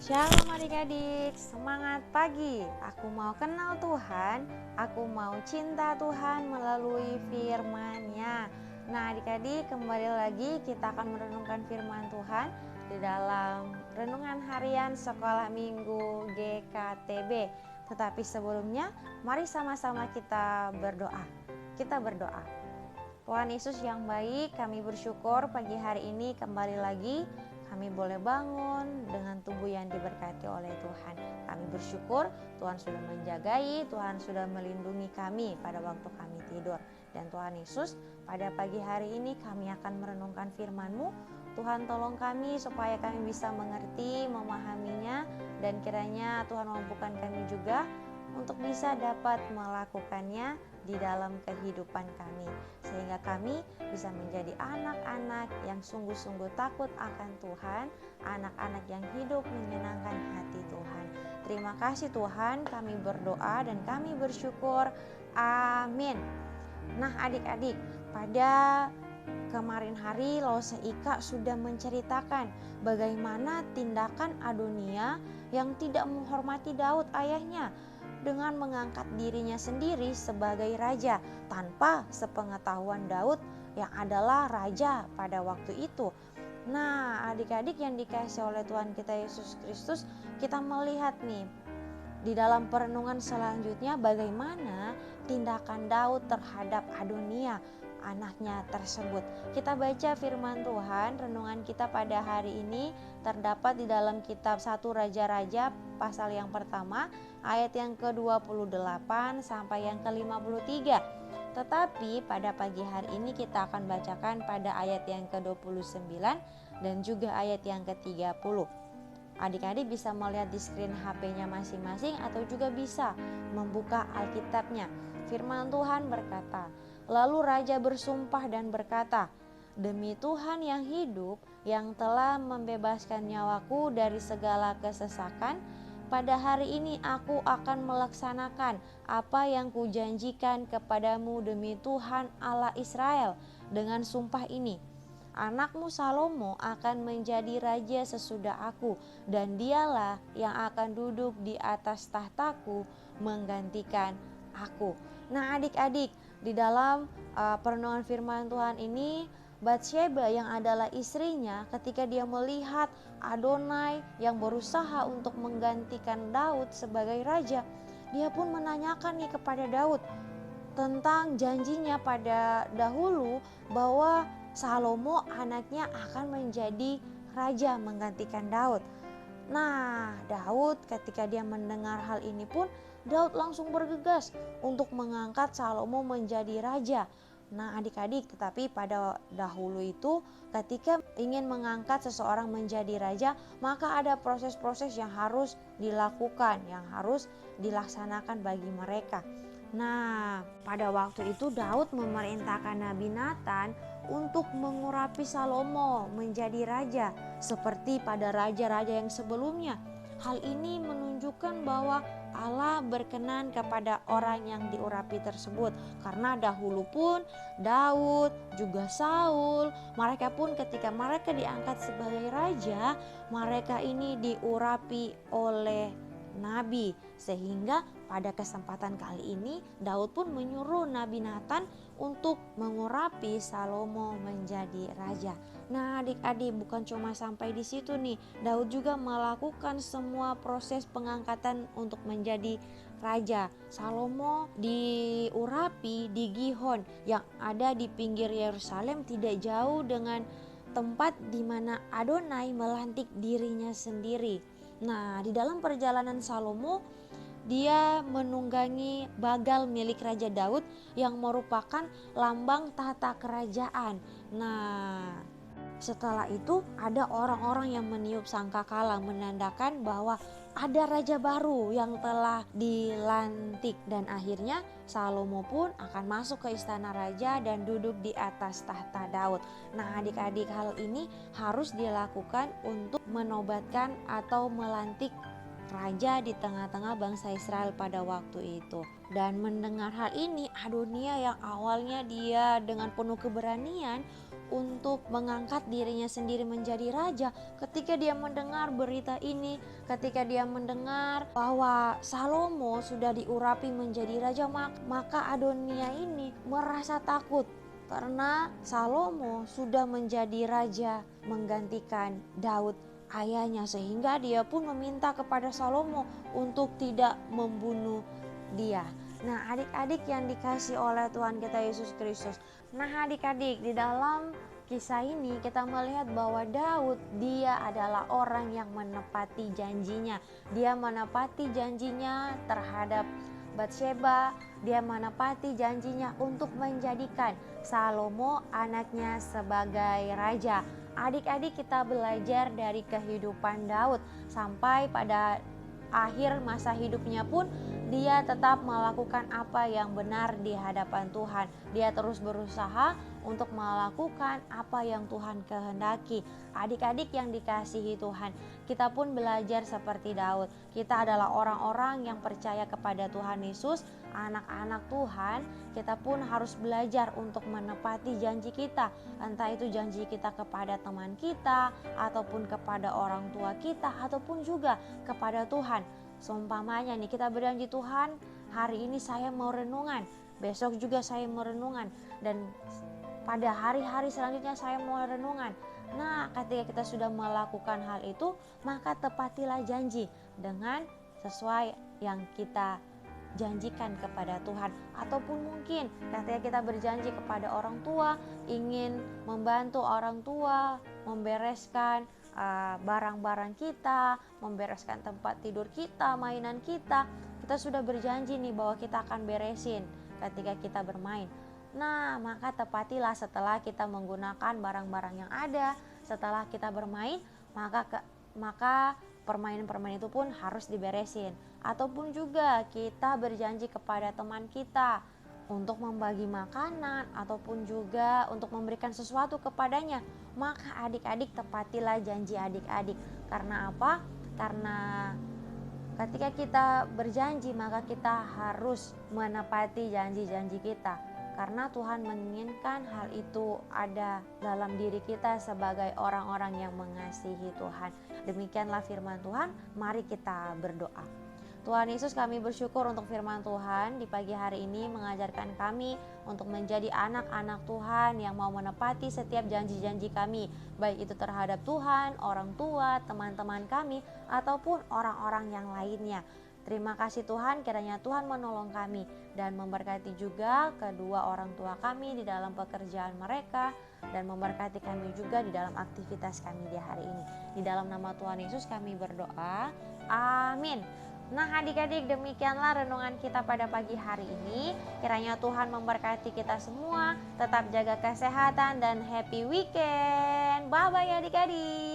Shalom adik-adik, semangat pagi. Aku mau kenal Tuhan, aku mau cinta Tuhan melalui firman-Nya. Nah adik-adik, kembali lagi kita akan merenungkan firman Tuhan di dalam renungan harian sekolah minggu GKTB. Tetapi sebelumnya, mari sama-sama kita berdoa. Kita berdoa. Tuhan Yesus yang baik, kami bersyukur pagi hari ini kembali lagi kami boleh bangun dengan tubuh yang diberkati oleh Tuhan. Kami bersyukur Tuhan sudah menjagai, Tuhan sudah melindungi kami pada waktu kami tidur. Dan Tuhan Yesus, pada pagi hari ini kami akan merenungkan firman-Mu. Tuhan tolong kami supaya kami bisa mengerti, memahaminya, dan kiranya Tuhan mampukan kami juga untuk bisa dapat melakukannya di dalam kehidupan kami, sehingga kami bisa menjadi anak-anak yang sungguh-sungguh takut akan Tuhan, anak-anak yang hidup menyenangkan hati Tuhan. Terima kasih Tuhan, kami berdoa dan kami bersyukur. Amin. Nah adik-adik, pada kemarin hari Lause Ika sudah menceritakan bagaimana tindakan Adonia yang tidak menghormati Daud ayahnya dengan mengangkat dirinya sendiri sebagai raja tanpa sepengetahuan Daud yang adalah raja pada waktu itu. Nah adik-adik yang dikasihi oleh Tuhan kita Yesus Kristus, kita melihat nih di dalam perenungan selanjutnya bagaimana tindakan Daud terhadap Adonia anaknya tersebut. Kita baca firman Tuhan, renungan kita pada hari ini terdapat di dalam kitab 1 Raja-Raja pasal yang pertama ayat yang ke-28 sampai yang ke-53. Tetapi pada pagi hari ini kita akan bacakan pada ayat yang ke-29 dan juga ayat yang ke-30. Adik-adik bisa melihat di screen HP-nya masing-masing atau juga bisa membuka Alkitabnya. Firman Tuhan berkata, lalu raja bersumpah dan berkata, demi Tuhan yang hidup yang telah membebaskan nyawaku dari segala kesesakan, pada hari ini aku akan melaksanakan apa yang kujanjikan kepadamu demi Tuhan Allah Israel dengan sumpah ini. Anakmu Salomo akan menjadi raja sesudah aku, dan dialah yang akan duduk di atas tahtaku menggantikan aku. Nah adik-adik, di dalam perenungan firman Tuhan ini, Batsheba yang adalah istrinya ketika dia melihat Adonai yang berusaha untuk menggantikan Daud sebagai raja, dia pun menanyakan nih kepada Daud tentang janjinya pada dahulu bahwa Salomo anaknya akan menjadi raja menggantikan Daud. Nah, Daud ketika dia mendengar hal ini pun Daud langsung bergegas untuk mengangkat Salomo menjadi raja. Nah, adik-adik, tetapi pada dahulu itu ketika ingin mengangkat seseorang menjadi raja, maka ada proses-proses yang harus dilakukan, yang harus dilaksanakan bagi mereka. Nah, pada waktu itu Daud memerintahkan Nabi Nathan untuk mengurapi Salomo menjadi raja seperti pada raja-raja yang sebelumnya. Hal ini menunjukkan bahwa Allah berkenan kepada orang yang diurapi tersebut, karena dahulu pun Daud juga Saul, mereka pun ketika mereka diangkat sebagai raja, mereka ini diurapi oleh nabi, sehingga pada kesempatan kali ini Daud pun menyuruh Nabi Nathan untuk mengurapi Salomo menjadi raja. Nah adik-adik, bukan cuma sampai di situ nih, Daud juga melakukan semua proses pengangkatan untuk menjadi raja. Salomo diurapi di Gihon yang ada di pinggir Yerusalem, tidak jauh dengan tempat di mana Adonai melantik dirinya sendiri. Nah, di dalam perjalanan Salomo, dia menunggangi bagal milik Raja Daud yang merupakan lambang tahta kerajaan. Nah, setelah itu ada orang-orang yang meniup sangkakala menandakan bahwa ada raja baru yang telah dilantik, dan akhirnya Salomo pun akan masuk ke istana raja dan duduk di atas tahta Daud. Nah adik-adik, hal ini harus dilakukan untuk menobatkan atau melantik raja di tengah-tengah bangsa Israel pada waktu itu. Dan mendengar hal ini, Adonia yang awalnya dia dengan penuh keberanian untuk mengangkat dirinya sendiri menjadi raja. Ketika dia mendengar berita ini, ketika dia mendengar bahwa Salomo sudah diurapi menjadi raja, maka Adonia ini merasa takut karena Salomo sudah menjadi raja menggantikan Daud ayahnya, sehingga dia pun meminta kepada Salomo untuk tidak membunuh dia. Nah, adik-adik yang dikasih oleh Tuhan kita Yesus Kristus. Nah, adik-adik, di dalam kisah ini kita melihat bahwa Daud, dia adalah orang yang menepati janjinya. Dia menepati janjinya terhadap Batsheba, dia menepati janjinya untuk menjadikan Salomo anaknya sebagai raja. Adik-adik, kita belajar dari kehidupan Daud sampai pada akhir masa hidupnya pun dia tetap melakukan apa yang benar di hadapan Tuhan. Dia terus berusaha untuk melakukan apa yang Tuhan kehendaki. Adik-adik yang dikasihi Tuhan, kita pun belajar seperti Daud. Kita adalah orang-orang yang percaya kepada Tuhan Yesus, anak-anak Tuhan. Kita pun harus belajar untuk menepati janji kita, entah itu janji kita kepada teman kita, ataupun kepada orang tua kita, ataupun juga kepada Tuhan. Seumpamanya nih, kita berjanji, Tuhan, hari ini saya mau renungan, besok juga saya mau renungan, dan pada hari-hari selanjutnya saya mau renungan. Nah, ketika kita sudah melakukan hal itu, maka tepatilah janji dengan sesuai yang kita janjikan kepada Tuhan. Ataupun mungkin ketika kita berjanji kepada orang tua, ingin membantu orang tua membereskan barang-barang kita, membereskan tempat tidur kita, mainan kita. Kita sudah berjanji nih bahwa kita akan beresin ketika kita bermain. Nah, maka tepatilah setelah kita menggunakan barang-barang yang ada, setelah kita bermain, maka permainan-permainan itu pun harus diberesin. Ataupun juga kita berjanji kepada teman kita untuk membagi makanan ataupun juga untuk memberikan sesuatu kepadanya, maka adik-adik tepatilah janji adik-adik. Karena apa? Karena ketika kita berjanji, maka kita harus menepati janji-janji kita. Karena Tuhan menginginkan hal itu ada dalam diri kita sebagai orang-orang yang mengasihi Tuhan. Demikianlah firman Tuhan, mari kita berdoa. Tuhan Yesus, kami bersyukur untuk firman Tuhan di pagi hari ini mengajarkan kami untuk menjadi anak-anak Tuhan yang mau menepati setiap janji-janji kami, baik itu terhadap Tuhan, orang tua, teman-teman kami, ataupun orang-orang yang lainnya. Terima kasih Tuhan, kiranya Tuhan menolong kami dan memberkati juga kedua orang tua kami di dalam pekerjaan mereka, dan memberkati kami juga di dalam aktivitas kami di hari ini. Di dalam nama Tuhan Yesus kami berdoa, amin. Nah, adik-adik, demikianlah renungan kita pada pagi hari ini. Kiranya Tuhan memberkati kita semua. Tetap jaga kesehatan dan happy weekend. Bye-bye adik-adik.